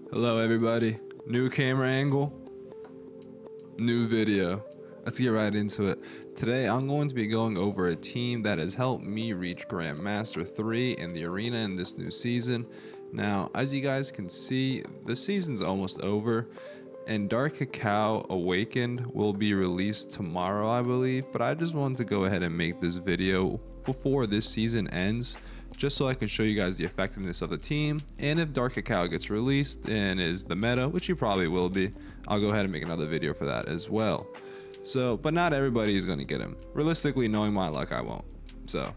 Hello everybody, new camera angle, new video. Let's get right into it. Today I'm going to be going over a team that has helped me reach Grandmaster 3 in the arena in this new season. Now, as you guys can see, the season's almost over and Dark Cacao Awakened will be released tomorrow, I believe, but I just wanted to go ahead and make this video before this season ends, just so I can show you guys the effectiveness of the team, and if Dark Cacao gets released and is the meta, which he probably will be, I'll go ahead and make another video for that as well. So, but not everybody is going to get him. Realistically, knowing my luck, I won't. So,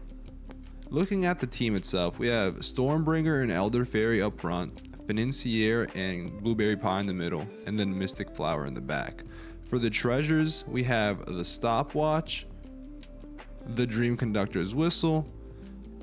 looking at the team itself, we have Stormbringer and Elder Faerie up front, Financier and Blueberry Pie in the middle, and then Mystic Flower in the back. For the treasures, we have the Stopwatch, the Dream Conductor's Whistle,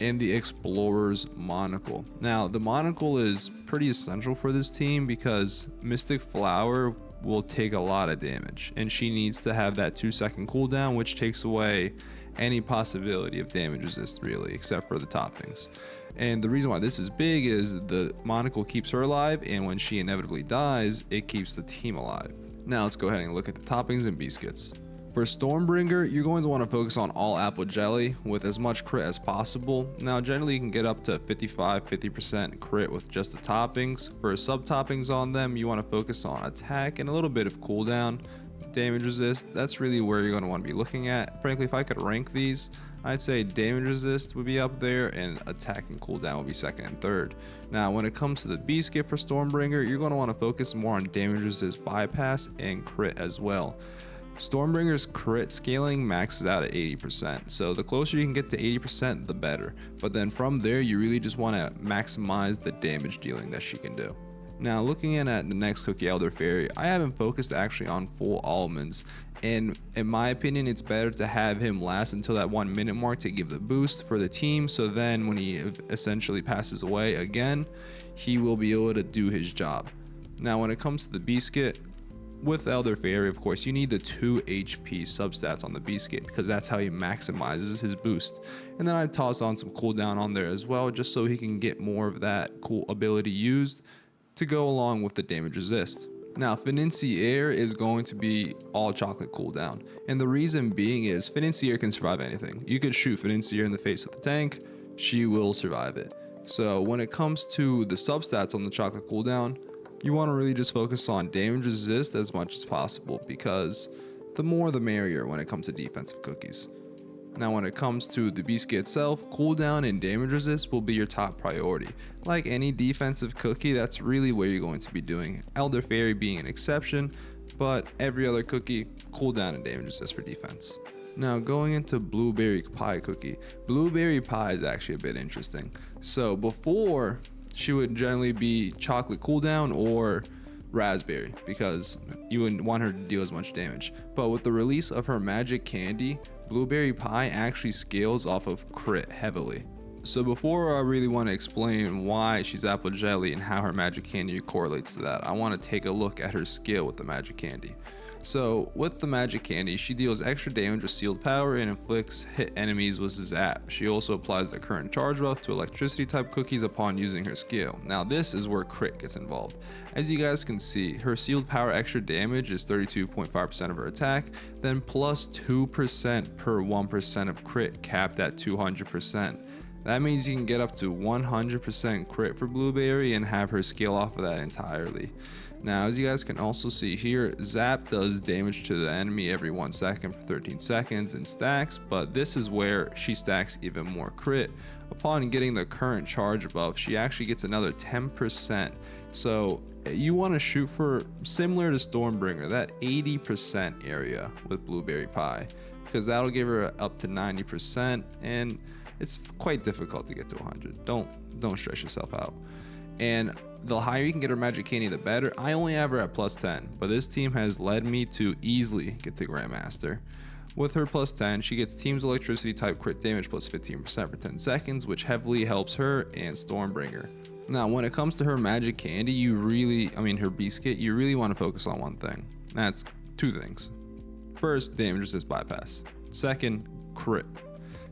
and the Explorer's Monocle. Now, the Monocle is pretty essential for this team because Mystic Flower will take a lot of damage, and she needs to have that 2-second cooldown, which takes away any possibility of damage resist, really, except for the toppings. And the reason why this is big is the Monocle keeps her alive, and when she inevitably dies, it keeps the team alive. Now let's go ahead and look at the toppings and biscuits. For Stormbringer, you're going to want to focus on all apple jelly with as much crit as possible. Now generally you can get up to 50% crit with just the toppings. For sub toppings on them, you want to focus on attack and a little bit of cooldown. Damage resist, that's really where you're going to want to be looking at. Frankly, if I could rank these, I'd say damage resist would be up there and attack and cooldown would be second and third. Now when it comes to the biscuit for Stormbringer, you're going to want to focus more on damage resist bypass and crit as well. Stormbringer's crit scaling maxes out at 80%, so the closer you can get to 80%, the better. But then from there, you really just want to maximize the damage dealing that she can do. Now looking at the next cookie, Elder Faerie, I haven't focused actually on full almonds, and in my opinion it's better to have him last until that 1 minute mark to give the boost for the team, so then when he essentially passes away again, he will be able to do his job. Now when it comes to the biscuit, with Elder Faerie, of course, you need the 2 HP substats on the biscuit because that's how he maximizes his boost. And then I toss on some cooldown on there as well, just so he can get more of that cool ability used to go along with the damage resist. Now, Financier is going to be all chocolate cooldown, and the reason being is Financier can survive anything. You could shoot Financier in the face with the tank, she will survive it. So when it comes to the substats on the chocolate cooldown, you want to really just focus on damage resist as much as possible because the more the merrier when it comes to defensive cookies. Now when it comes to the biscuit itself, cooldown and damage resist will be your top priority. Like any defensive cookie, that's really where you're going to be doing. Elder Faerie being an exception, but every other cookie, cooldown and damage resist for defense. Now going into Blueberry Pie cookie. Blueberry Pie is actually a bit interesting. So before, she would generally be chocolate cooldown or raspberry because you wouldn't want her to deal as much damage. But with the release of her magic candy, Blueberry Pie actually scales off of crit heavily. So before I really want to explain why she's apple jelly and how her magic candy correlates to that, I want to take a look at her skill with the magic candy. So with the magic candy, she deals extra damage with sealed power and inflicts hit enemies with zap. She also applies the current charge buff to electricity type cookies upon using her skill. Now this is where crit gets involved. As you guys can see, her sealed power extra damage is 32.5% of her attack, then plus 2% per 1% of crit, capped at 200%. That means you can get up to 100% crit for Blueberry and have her scale off of that entirely. Now, as you guys can also see here, Zap does damage to the enemy every 1 second for 13 seconds and stacks, but this is where she stacks even more crit. Upon getting the current charge buff, she actually gets another 10%. So you want to shoot for, similar to Stormbringer, that 80% area with Blueberry Pie, because that'll give her up to 90%, and it's quite difficult to get to 100. Don't stress yourself out. And the higher you can get her magic candy, the better. I only have her at plus 10, but this team has led me to easily get to Grandmaster. With her plus 10, she gets team's electricity type crit damage plus 15% for 10 seconds, which heavily helps her and Stormbringer. Now, when it comes to her magic candy, her biscuit, you really want to focus on one thing. That's 2 things. First, damage resist bypass. Second, crit.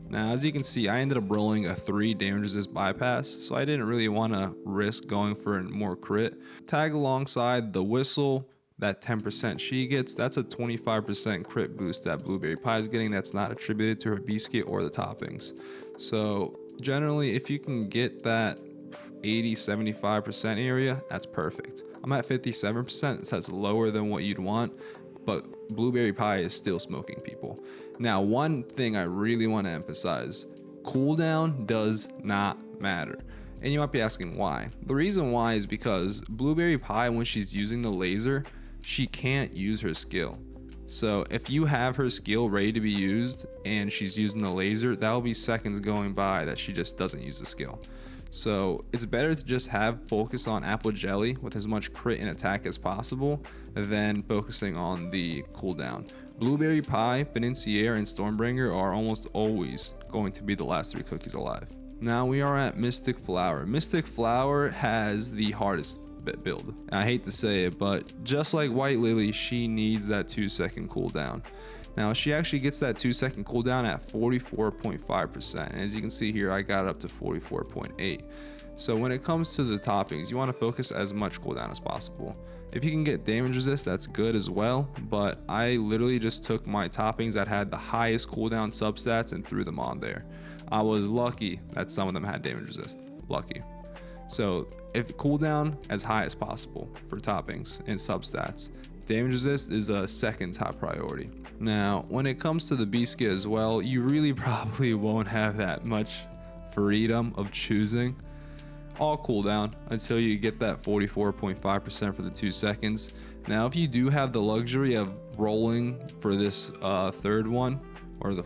Now, as you can see, I ended up rolling a 3 damage resist bypass, so I didn't really want to risk going for more crit. Tag alongside the whistle, that 10% she gets, that's a 25% crit boost that Blueberry Pie is getting that's not attributed to her beast kit or the toppings. So generally, if you can get that 80-75% area, that's perfect. I'm at 57%, so that's lower than what you'd want, but Blueberry Pie is still smoking people. Now, one thing I really want to emphasize, cooldown does not matter. And you might be asking why. The reason why is because Blueberry Pie, when she's using the laser, she can't use her skill. So if you have her skill ready to be used and she's using the laser, that'll be seconds going by that she just doesn't use the skill. So it's better to just have focus on Apple Jelly with as much crit and attack as possible than focusing on the cooldown. Blueberry Pie, Financier, and Stormbringer are almost always going to be the last 3 cookies alive. Now we are at Mystic Flower. Mystic Flower has the hardest build. I hate to say it, but just like White Lily, she needs that 2-second cooldown. Now she actually gets that 2-second cooldown at 44.5%. And as you can see here, I got it up to 44.8. So when it comes to the toppings, you want to focus as much cooldown as possible. If you can get damage resist, that's good as well, but I literally just took my toppings that had the highest cooldown substats and threw them on there. I was lucky that some of them had damage resist. Lucky. So if cooldown as high as possible for toppings and substats, damage resist is a second top priority. Now, when it comes to the beast kit as well, you really probably won't have that much freedom of choosing. All cooldown until you get that 44.5% for the 2 seconds. Now, if you do have the luxury of rolling for this third one, or the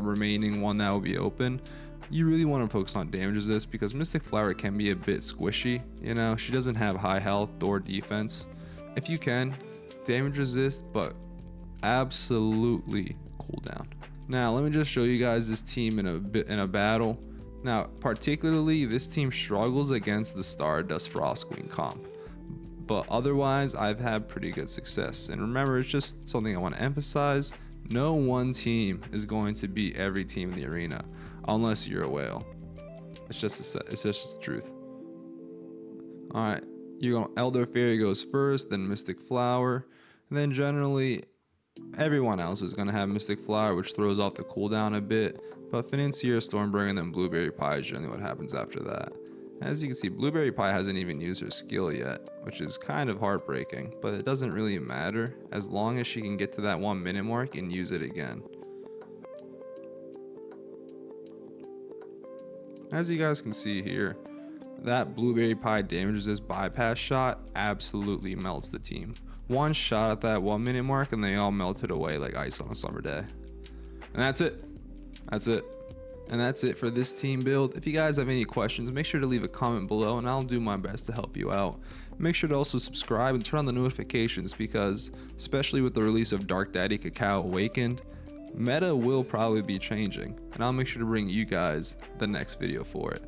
remaining one that will be open, you really want to focus on damage resist because Mystic Flower can be a bit squishy. She doesn't have high health or defense. If you can, damage resist, but absolutely cooldown. Now, let me just show you guys this team in a battle. Now, particularly, this team struggles against the Stardust Frost Queen comp, but otherwise, I've had pretty good success. And remember, it's just something I want to emphasize. No one team is going to beat every team in the arena, unless you're a whale. It's just the truth. All right, Elder Faerie goes first, then Mystic Flower, and then generally everyone else is going to have Mystic Flower, which throws off the cooldown a bit, but Financier, Stormbringer, and then Blueberry Pie is generally what happens after that. As you can see, Blueberry Pie hasn't even used her skill yet, which is kind of heartbreaking, but it doesn't really matter as long as she can get to that 1 minute mark and use it again. As you guys can see here, that Blueberry Pie damage resist bypass shot absolutely melts the team. One shot at that 1 minute mark and they all melted away like ice on a summer day. And that's it. And that's it for this team build. If you guys have any questions, make sure to leave a comment below and I'll do my best to help you out. Make sure to also subscribe and turn on the notifications because, especially with the release of Dark Daddy Cacao Awakened, meta will probably be changing, and I'll make sure to bring you guys the next video for it.